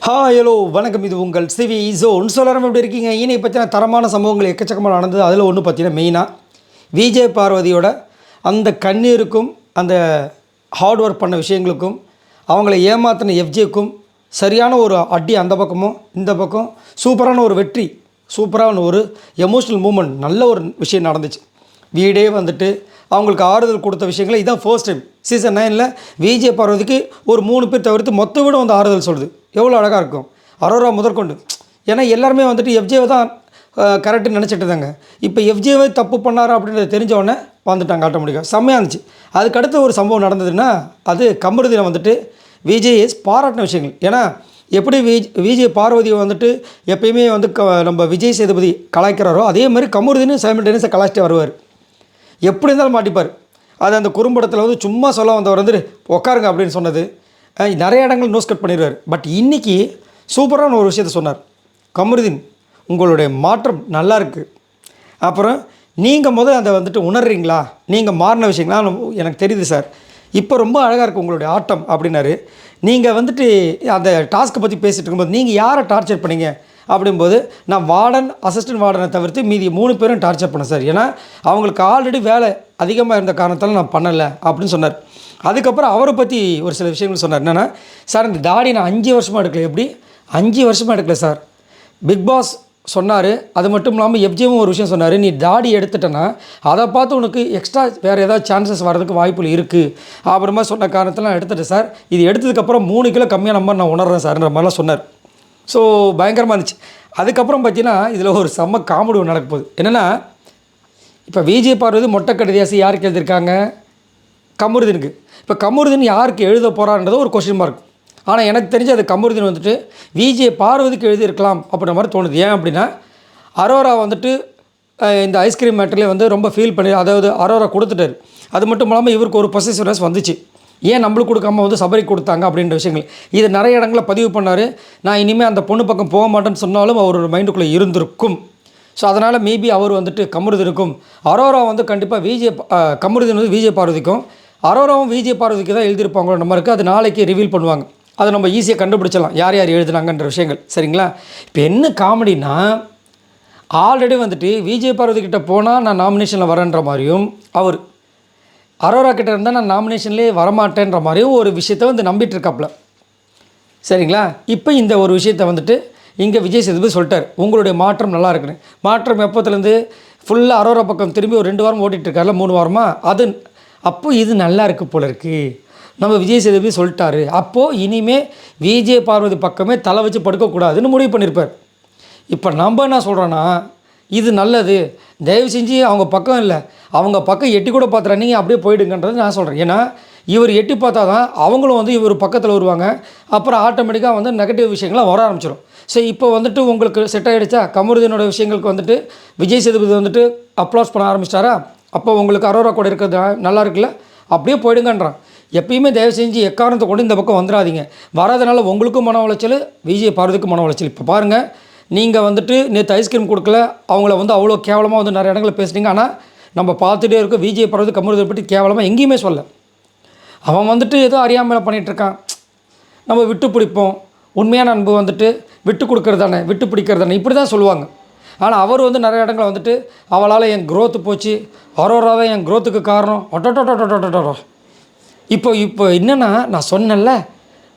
Hello வணக்கம். இது உங்கள் சிவி ஜோன். சொல்லலாம் எப்படி இருக்கீங்க? இனி பற்றின தரமான சம்பவங்கள் எக்கச்சக்கமாக நடந்தது. அதில் ஒன்று பார்த்தீங்கன்னா மெயினாக விஜய் பார்வதியோட அந்த கண்ணீருக்கும் அந்த ஹார்ட் ஒர்க் பண்ண விஷயங்களுக்கும் அவங்கள ஏமாத்தின எஃப்ஜேக்கும் சரியான ஒரு அடி அந்த பக்கமும் இந்த பக்கம் சூப்பரான ஒரு வெற்றி, சூப்பரான ஒரு எமோஷ்னல் மூமெண்ட், நல்ல ஒரு விஷயம் நடந்துச்சு. வீடே வந்துட்டு அவங்களுக்கு ஆறுதல் கொடுத்த விஷயங்கள் இதான் ஃபர்ஸ்ட் டைம் சீசன் 9ல் விஜய் பார்வதிக்கு ஒரு 3 பேர் தவிர்த்து மொத்த வீடு வந்து ஆறுதல் சொல்லுது. எவ்வளோ அழகாக இருக்கும். அரோரா முதற்கொண்டு. ஏன்னா எல்லாருமே வந்துட்டு எஃப்ஜேவை தான் கரெக்டுன்னு நினச்சிட்டு இருந்தாங்க. இப்போ எஃப்ஜேவை தப்பு பண்ணாரா அப்படின்றத தெரிஞ்சவொடனே வந்துட்டாங்க ஆட்டோமேட்டிக்காக. செம்மையாக இருந்துச்சு. அதுக்கடுத்து ஒரு சம்பவம் நடந்ததுன்னா அது கமருதீனை வந்துட்டு விஜய் பாராட்டின விஷயங்கள். ஏன்னா எப்படி விஜய் பார்வதியை வந்துட்டு எப்பயுமே வந்து நம்ம விஜய் சேதுபதி கலாய்க்கிறாரோ அதே மாதிரி கமருதீனும் சைமல்டேனியஸாக கலாய்ச்சிட்டு வருவார். எப்படி இருந்தாலும் மாட்டிப்பார். அது அந்த குறும்படத்தில் வந்து சும்மா சொல்ல வந்தவர் வந்து உட்காருங்க அப்படின்னு சொன்னது நிறைய இடங்கள் நோஸ் கட் பண்ணிடுவார். பட் இன்றைக்கி சூப்பரான ஒரு விஷயத்த சொன்னார். கமருதீன், உங்களுடைய மாற்றம் நல்லா இருக்குது. அப்புறம் நீங்கள் அதை வந்துட்டு உணர்றீங்களா? நீங்கள் மாறின விஷயங்களா எனக்கு தெரியுது சார். இப்போ ரொம்ப அழகாக இருக்குது உங்களுடைய ஆட்டம் அப்படின்னாரு. நீங்கள் வந்துட்டு அந்த டாஸ்க்கை பற்றி பேசிகிட்டு இருக்கும்போது நீங்கள் யாரை டார்ச்சர் பண்ணீங்க அப்படிங்கும்போது, நான் வார்டன், அசிஸ்டன்ட் வார்டனை தவிர்த்து மீதி 3 பேரும் டார்ச்சர் பண்ணேன் சார். ஏன்னா அவங்களுக்கு ஆல்ரெடி வேலை அதிகமாக இருந்த காரணத்தால் நான் பண்ணலை அப்படின்னு சொன்னார். அதுக்கப்புறம் அவரை பற்றி ஒரு சில விஷயங்கள் சொன்னார். என்னென்னா, சார் இந்த தாடி நான் 5 வருஷமாக எடுக்கல. எப்படி 5 வருஷமாக எடுக்கல சார்? பிக் பாஸ் சொன்னார். அது மட்டும் இல்லாமல் எஃப்ஜேவும் ஒரு விஷயம் சொன்னார். நீ தாடி எடுத்துட்டேன்னா அதை பார்த்து உனக்கு எக்ஸ்ட்ரா வேறு ஏதாவது சான்சஸ் வர்றதுக்கு வாய்ப்புகள் இருக்குது அப்புறமா சொன்ன காரணத்தில் நான் எடுத்துட்டேன் சார். இது எடுத்ததுக்கப்புறம் 3 கிலோ கம்மியாக நம்பர் நான் உணர்றேன் சார்ன்ற மாதிரிலாம் சொன்னார். ஸோ பயங்கரமாக இருந்துச்சு. அதுக்கப்புறம் பார்த்தீங்கன்னா இதில் ஒரு செம்ம காமெடி ஒன்று நடக்க போகுது. என்னென்னா, இப்போ விஜய் பார்வதி மொட்டை கடிதாசி யாருக்கு எழுதியிருக்காங்க? கமருதீனுக்கு. இப்போ கமருதீன் யாருக்கு எழுத போகிறான்றது ஒரு கொஸ்டின் மார்க். ஆனால் எனக்கு தெரிஞ்சு அது கமருதீன் வந்துட்டு விஜய் பார்வதிக்கு எழுதியிருக்கலாம் அப்படின்ற மாதிரி தோணுது. ஏன் அப்படின்னா, அரோரா வந்துட்டு இந்த ஐஸ்கிரீம் மேட்டர்லேயே வந்து ரொம்ப ஃபீல் பண்ணி, அதாவது அரோரா கொடுத்துட்டாரு. அது மட்டும் இல்லாமல் இவருக்கு ஒரு பொசசிவ்னஸ் வந்துச்சு. ஏன் நம்மளுக்கு கொடுக்காம வந்து சபரிக்கு கொடுத்தாங்க அப்படின்ற விஷயங்கள் இது நிறைய இடங்களில் பதிவு பண்ணார். நான் இனிமேல் அந்த பொண்ணு பக்கம் போக மாட்டேன்னு சொன்னாலும் அவர் ஒரு மைண்டுக்குள்ளே இருந்திருக்கும். ஸோ அதனால் மேபி அவர் வந்துட்டு கமருதீனுக்கும், அரோரா வந்து கண்டிப்பாக கமருதீன் வந்து விஜய் பார்வதிக்கும், அரோராவும் விஜய் பார்வதிக்கு தான் எழுதியிருப்பாங்களோ நம்ம இருக்குது. அது நாளைக்கு ரிவீல் பண்ணுவாங்க. அதை நம்ம ஈஸியாக கண்டுபிடிச்சலாம் யார் யார் எழுதுனாங்கன்ற விஷயங்கள். சரிங்களா? இப்போ என்ன காமெடினா, ஆல்ரெடி வந்துட்டு விஜய் பார்வதிக்கிட்ட போனால் நான் நாமினேஷனில் வரேன்ற மாதிரியும், அவர் அரோரா கிட்ட இருந்தால் நான் நாமினேஷன்லேயே வரமாட்டேன்ற மாதிரியும் ஒரு விஷயத்தை வந்து நம்பிட்டுருக்காப்புல. சரிங்களா? இப்போ இந்த ஒரு விஷயத்தை வந்துட்டு இங்கே விஜய் சேதுபதி சொல்லிட்டார், உங்களுடைய மாற்றம் நல்லா இருக்குன்னு. மாற்றம் எப்போத்துலேருந்து ஃபுல்லாக அரோரா பக்கம் திரும்பி ஒரு 2 வாரம் ஓட்டிகிட்ருக்காருல, 3 வாரமாக. அது அப்போது இது நல்லா இருக்குது போல இருக்குது. நம்ம விஜய் சேதுபதி சொல்லிட்டாரு. அப்போது இனிமேல் விஜய் பார்வதி பக்கமே தலை வச்சு படுக்கக்கூடாதுன்னு முடிவு பண்ணியிருப்பார். இப்போ நம்ம என்ன சொல்கிறோன்னா, இது நல்லது, தயவு செஞ்சு அவங்க பக்கம் இல்லை, அவங்க பக்கம் எட்டி கூட பார்த்துறா, நீங்கள் அப்படியே போயிடுங்கன்றது நான் சொல்கிறேன். ஏன்னா இவர் எட்டி பார்த்தா தான் அவங்களும் வந்து இவர் பக்கத்தில் வருவாங்க. அப்புறம் ஆட்டோமேட்டிக்காக வந்து நெகட்டிவ் விஷயங்கள்லாம் வர ஆரம்பிச்சிடும். ஸோ இப்போ வந்துட்டு உங்களுக்கு செட் ஆகிடுச்சா? கமருதீனோட விஷயங்களுக்கு வந்துட்டு விஜய் சேதுபதி வந்துட்டு அப்ளாஸ் பண்ண ஆரம்பிச்சிட்டாரா? அப்போ உங்களுக்கு அரோரா கூட இருக்கிறது நல்லா இருக்குல்ல, அப்படியே போயிடுங்கன்றான். எப்பயுமே தயவு செஞ்சு எக்காரணத்தை கொண்டு இந்த பக்கம் வந்துடாதீங்க. வராதனால உங்களுக்கும் மன உளைச்சல், விஜய் பார்வதிக்கும் மன உளைச்சல். இப்போ பாருங்கள், நீங்கள் வந்துட்டு நேற்று ஐஸ்கிரீம் கொடுக்கல, அவங்கள வந்து அவ்வளோ கேவலமாக வந்து நிறைய இடங்களில் பேசுனீங்க. ஆனால் நம்ம பார்த்துட்டே இருக்கோம், விஜய் பார்வதி கமருதீனை பற்றி கேவலமாக எங்கேயுமே சொல்ல. அவன் வந்துட்டு ஏதோ அறியாமல் பண்ணிகிட்ருக்கான். நம்ம விட்டு பிடிப்போம், உண்மையான அன்பு வந்துட்டு விட்டு கொடுக்குறது தானே, விட்டு பிடிக்கிறது தானே, இப்படி தான் சொல்லுவாங்க. ஆனால் அவர் வந்து நிறைய இடங்களில் வந்துட்டு அவளால் என் க்ரோத்து போச்சு, அரோரா தான் என் க்ரோத்துக்கு காரணம், ஒட்டோட்டோட்டோட்டோட்டோ. இப்போ என்னென்னா, நான் சொன்னேன்ல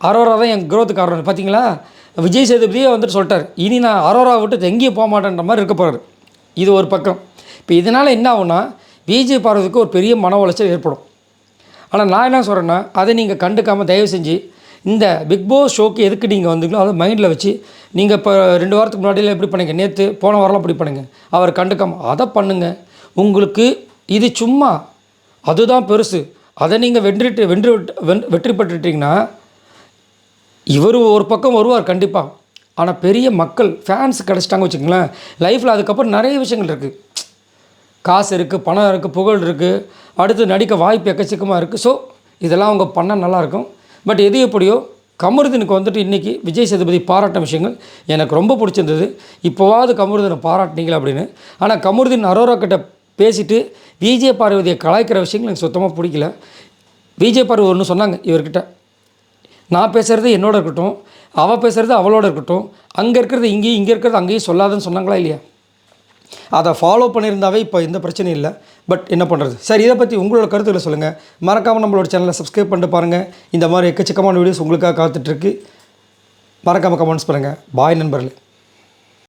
அரோரா தான் என் க்ரோத்துக்கு காரணம். பார்த்தீங்களா? விஜய் சேதுபதியே வந்துட்டு சொல்லிட்டார், இனி நான் அரோரா விட்டு எங்கேயும் போக மாட்டேன்ற மாதிரி இருக்க போகிறார். இது ஒரு பக்கம். இப்போ இதனால் என்ன ஆகுனா, விஜய் பார்வதிக்கு ஒரு பெரிய மன உளைச்சல் ஏற்படும். ஆனால் நான் என்ன சொல்கிறேன்னா, அதை நீங்கள் கண்டுக்காமல் தயவு செஞ்சு இந்த பிக் பாஸ் ஷோக்கு எதுக்கு நீங்கள் வந்தீங்களோ அதை மைண்டில் வச்சு, நீங்கள் இப்போ 2 வாரத்துக்கு முன்னாடியில் எப்படி பண்ணுங்க, நேற்று போன வாரம்லாம் அப்படி பண்ணுங்கள், அவர் கண்டுக்காமல் அதை பண்ணுங்கள். உங்களுக்கு இது சும்மா அதுதான் பெருசு. அதை நீங்கள் வெற்றி பெற்றுட்டிங்கன்னா இவர் ஒரு பக்கம் வருவார் கண்டிப்பாக. ஆனால் பெரிய மக்கள் ஃபேன்ஸ் கிடச்சிட்டாங்க வச்சுக்கோங்களேன், லைஃப்பில் அதுக்கப்புறம் நிறைய விஷயங்கள் இருக்குது. காசு இருக்குது, பணம் இருக்குது, புகழ் இருக்குது, அடுத்து நடிக்க வாய்ப்பு எக்கச்சக்கமாக இருக்குது. ஸோ இதெல்லாம் அவங்க பண்ணால் நல்லாயிருக்கும். பட் எது எப்படியோ கமருதீனுக்கு வந்துட்டு இன்றைக்கி விஜய் சேதுபதி பாராட்டின விஷயங்கள் எனக்கு ரொம்ப பிடிச்சிருந்தது. இப்போவாவது கமருதீனை பாராட்டினீங்களா அப்படின்னு. ஆனால் கமருதீன் அரோரா கிட்ட பேசிவிட்டு விஜய் பார்வதியை கலாய்க்கிற விஷயங்கள் எனக்கு சுத்தமாக பிடிக்கல. விஜய் பார்வதி ஒன்று சொன்னாங்க இவர்கிட்ட, நான் பேசுகிறது என்னோட இருக்கட்டும், அவள் பேசுகிறது அவளோட இருக்கட்டும், அங்கே இருக்கிறது இங்கேயும் இங்கே இருக்கிறது அங்கேயும் சொல்லாதுன்னு சொன்னாங்களா இல்லையா? அதை ஃபாலோ பண்ணியிருந்தாவே இப்போ எந்த பிரச்சனையும் இல்லை. பட் என்ன பண்ணுறது? சரி, இதை பற்றி உங்களோட கருத்துக்களை சொல்லுங்கள். மறக்காமல் நம்மளோட சேனலை சப்ஸ்கிரைப் பண்ணிட்டு பாருங்கள். இந்த மாதிரி எக்கச்சக்கமான வீடியோஸ் உங்களுக்காக காத்துட்ருக்கு. மறக்காமல் கமெண்ட்ஸ் பண்ணுங்கள். பாய் நண்பர்களே.